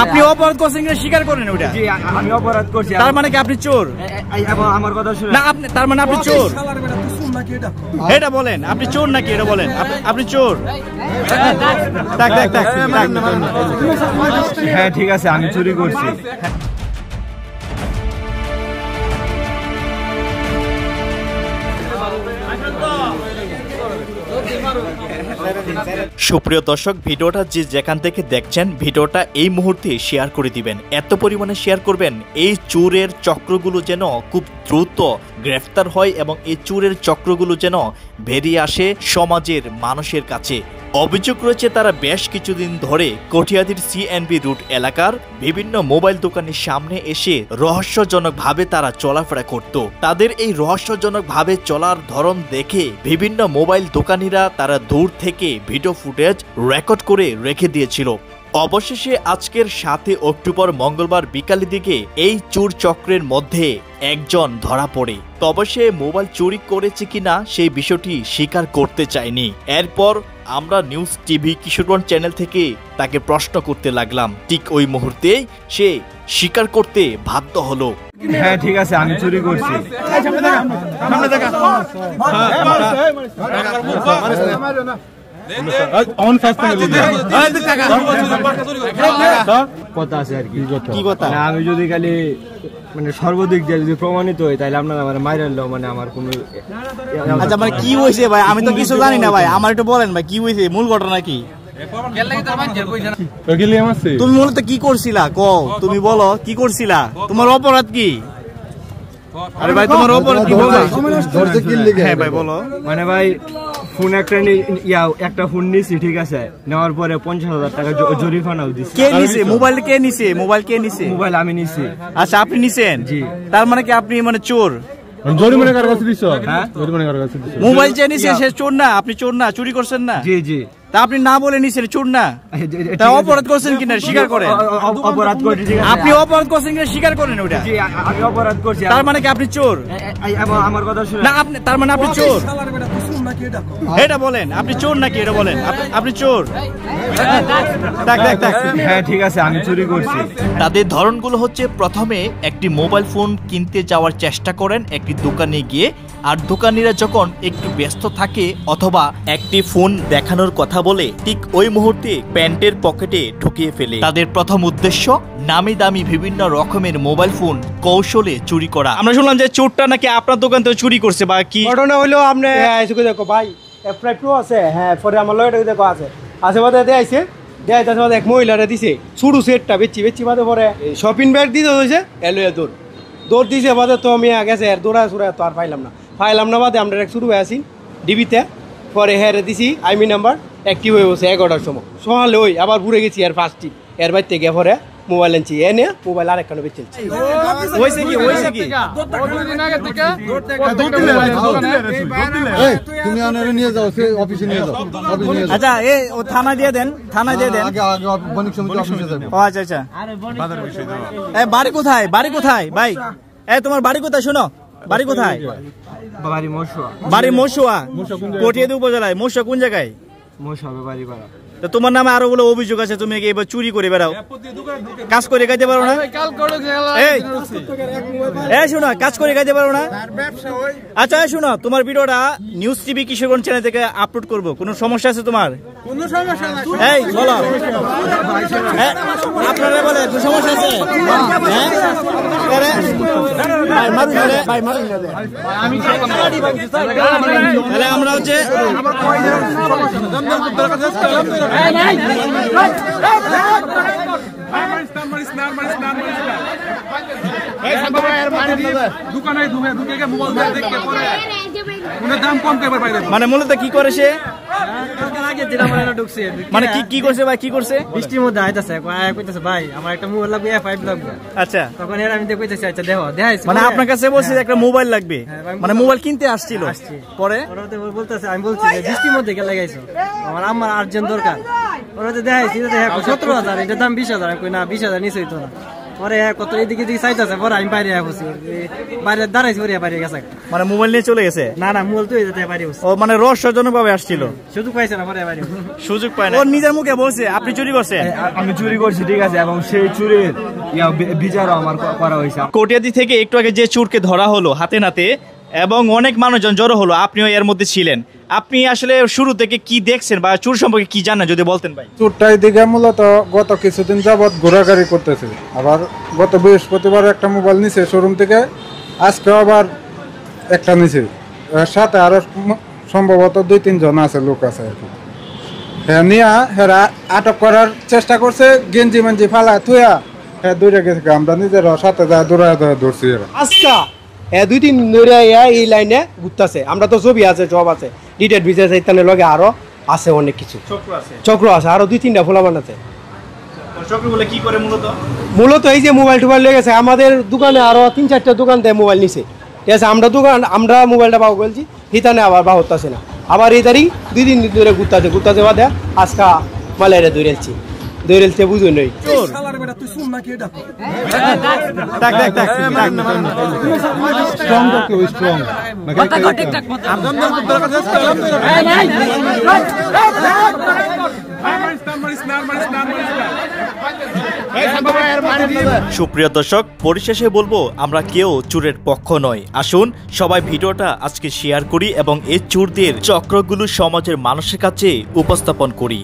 আপনি অপরাধ করছেন কিনা স্বীকার করেন ওটা। জি আমি অপরাধ করছি। তার মানে কি আপনি চোর? আমার কথা শুনুন। না আপনি তার মানে আপনি চোর এটা বলেন। আপনি চোর নাকি এটা বলেন। আপনি চোর? হ্যাঁ ঠিক আছে আমি চুরি করছি। সুপ্রিয় দর্শক, ভিডিওটা যে যেখান থেকে দেখছেন ভিডিওটা এই মুহূর্তে শেয়ার করে দিবেন। এত পরিমাণে শেয়ার করবেন এই চোরের চক্রগুলো যেন খুব দ্রুত গ্রেফতার হয় এবং এই চোরের চক্রগুলো যেন বেরিয়ে আসে সমাজের মানুষের কাছে। অভিযোগ রয়েছে তারা বেশ কিছুদিন ধরে কটিয়াদীর সিএনবি রুট এলাকার বিভিন্ন মোবাইল দোকানের সামনে এসে রহস্যজনকভাবে তারা চলাফেরা করত। তাদের এই রহস্যজনকভাবে চলার ধরন দেখে বিভিন্ন মোবাইল দোকানিরা তারা দূর থেকে ভিডিও ফুটেজ রেকর্ড করে রেখে দিয়েছিল। অবশেষে আজকের 7 অক্টোবর মঙ্গলবার বিকালের দিকে এই চোর চক্রের মধ্যে একজন ধরা পড়ে। তবে সে মোবাইল চুরি করেছে কিনা সেই বিষয়টি স্বীকার করতে চায়নি। এরপর আমরা নিউজ টিভি কিশোরগঞ্জ চ্যানেল থেকে তাকে প্রশ্ন করতে লাগলাম। ঠিক ওই মুহূর্তে সে স্বীকার করতে বাধ্য হলো। হ্যাঁ ঠিক আছে আমি চুরি করছি। কথা আছে আর কি কথা, আমি যদি খালি মানে সর্বদিক দিয়ে যদি প্রমাণিত হয় তাহলে আপনার আমার মাইরাল মানে আমার কোনো। আচ্ছা মানে কি হয়েছে ভাই? আমি তো কিছু জানি না ভাই, আমার একটু বলেন ভাই কি হয়েছে, মূল ঘটনা কি? তুমি মূলত কি করছিলা কও, তুমি বলো কি করছিলা, তোমার অপরাধ কি? আরে ভাই তোমার অপরাধ কি বলো? হ্যাঁ ভাই বলো। মানে ভাই ফোন একটা ফোন নিছি, ঠিক আছে, নেওয়ার পরে 50,000 টাকা জরিমানাও দিছি। কে নিছে মোবাইল? কে নিছে মোবাইল? কে নিছে মোবাইল? আমি নিছি। আচ্ছা আপনি নিছেন? জি। তার মানে কি আপনি মানে চোর? জরিমানা কার কাছে দিছো? হ্যাঁ জরিমানা কার কাছে দিছো? মোবাইল যে নিছে সে চোর না? আপনি চোর না? চুরি করছেন না? জি জি। তা আপনি না বলে নিছেন চোর না? তা অপরাধ করছেন কিনা স্বীকার করেন। অপরাধ করছি। আপনি অপরাধ করছেন কিনা স্বীকার করেন ওটা। জি আমি অপরাধ করছি। তার মানে কি আপনি চোর? আমার কথা শুনুন। না আপনি তার মানে আপনি চোর এটা বলেন। আপনি চোর নাকি এটা বলেন। আপনি চোর? হ্যাঁ ঠিক আছে আমি চুরি করছি। তাদের ধরনগুলো হচ্ছে প্রথমে একটি মোবাইল ফোন কিনতে যাওয়ার চেষ্টা করেন একটি দোকানে গিয়ে, আর দোকানিরা যখন একটু ব্যস্ত থাকে অথবা একটি ফোন দেখানোর কথা বলে ঠিক ওই মুহূর্তে প্যান্টের পকেটে ঢুকিয়ে ফেলে। তাদের প্রথম উদ্দেশ্য নামি দামি বিভিন্ন রকমের মোবাইল ফোন কৌশলে চুরি করা। আমরা শুনলাম যে চোরটা নাকি আপনার দোকান থেকে চুরি করছে বা কি ঘটনা হইলো আপনি দেখো ভাই ফ্রাই প্রো আছে। হ্যাঁ পরে আমার লয়টা দেখো আছে বাদে দেয়াইছে দেয়াইতে এক মহিলারা দিছে শুরু সেটটা বেচি বাদে পরে শপিং ব্যাগ দিতে হয়েছে এলোয়া দৌড় দিছে বাদে তো আমি গেছে আর দৌড়া সুরা তো আর পাইলাম না বাদে আমরা এক শুরু হয়ে আসি ডিবিতে। পরে হ্যাঁ দিছি আইমি নাম্বার অ্যাক্টিভ হয়ে বসে 11টার সময় সকালে ওই আবার ঘুরে গেছি আর ফার্স্টটি এর বাইতে গিয়ে পরে মোবাইল আনছি এনে মোবাইল আর একখানে বেচে আচ্ছা ও থানা দিয়ে দেন আচ্ছা বাড়ি কোথায় ভাই? তোমার বাড়ি কোথায়? শোনো বাড়ি কোথায়? বাড়ি মশুয়া কটিয়াদী উপজেলায়। মশুয়া কোন জায়গায়? তো তোমার নামে আরো বলে অভিযোগ আছে তুমি এবার চুরি করে বেড়াও, কাজ করে খাইতে পারো না? শোনো কাজ করে খাইতে পারো না? আচ্ছা শোনো তোমার ভিডিওটা নিউজ টিভি কিশোরগঞ্জ চ্যানেল থেকে আপলোড করবো, কোনো সমস্যা আছে তোমার? এই বলো আপনারা বলে কোনো সমস্যা আছে? তাহলে আমরা হচ্ছে মানে মূলত কি করে সে? মানে কি করছে ভাই? কি করছে? বৃষ্টির মধ্যে আইতাছে কইতাছে ভাই আমার একটা মোবাইল লাগবে, F5 লাগবে। আচ্ছা তখন এর আমি কইতাছি আচ্ছা দেখাইছি মানে আপনার কাছে বলছে একটা মোবাইল লাগবে, মানে মোবাইল কিনতে আসছিল। পরে বলতেছে আমি বলছি যে বৃষ্টির মধ্যে কে লাগাইছো, আমার আম্মার আর্জেন্ট দরকার। ওরা তো দেখাইছি 17,000, এটার দাম 20,000। আমি কই না 20,000 নিচে হইতো না। পরে কত এদিকে দিকে চাইতেছে পরে আমি বাইরে বসি বাইরে দাঁড়াইছি পরে বাইরে গেছে মানে মোবাইল নিয়ে চলে গেছে না না মোবাইল তো যেতে বাইরে বসে ও মানে রহস্যজনক ভাবে আসছিল সুযোগ পাইছে না পরে বাইরে সুযোগ পায় না ও নিজের মুখে বলছে আপনি চুরি করছেন আমি চুরি করছি ঠিক আছে এবং সেই চুরির বিচারও আমার করা হয়েছে কটিয়াদি থেকে একটু আগে যে চুরকে ধরা হলো হাতে নাতে এবং অনেক মানুষজন জড়ো হলো, আপনিও এর মধ্যে ছিলেন, আপনি আসলে শুরু থেকে কি দেখছেন বা চুর সম্পর্কে কি জানেন যদি বলতেন ভাই? চুরটাই দিকে মূলত গত কিছুদিন যাবৎ ঘোরাঘুরি করতেছে, আবার গত বৃহস্পতিবার একটা মোবাইল নিছে শোরুম থেকে, আজকে আবার একটা নিছে, এর সাথে আরো সম্ভবত 2-3 জন আছে, লোক আছে আর কি। হ্যাঁ নিয়া হেরা আটক করার চেষ্টা করছে, গেঞ্জি মেঞ্জি ফালা থুয়া হ্যাঁ দৌড়ে গেছে, আমরা নিজের সাথে যা দৌড়ায় ধরছি এরা। আজকা 2-3 দিন ধরে এই লাইনে ঘুরতেছে, আমরা তো ছবি আছে সব আছে, ডিটেড বিজনেস ইত্যাদি লগে আরো আছে অনেক কিছু চক্র আছে, আরো 2-3টা ফোলা বানাতে। চক্রগুলো কি করে মূলত এই যে মোবাইল টোবাইল লেগে গেছে, আমাদের দোকানে আরো 3-4টা দোকান থেকে মোবাইল নিছে, ঠিক আছে, আমরা মোবাইলটা পাবো বলছি, হিতানে আবার বা হচ্ছে না, আবার এই তারিখ 2-3 দিন ধরে ঘুরতে বাদে আজকা মালাইরা দৌড়েলছি বুঝুন নই। সুপ্রিয় দর্শক, পরিশেষে বলবো আমরা কেউ চোরের পক্ষ নয়। আসুন সবাই ভিডিওটা আজকে শেয়ার করি এবং এই চোরদের চক্রগুলো সমাজের মানুষের কাছে উপস্থাপন করি।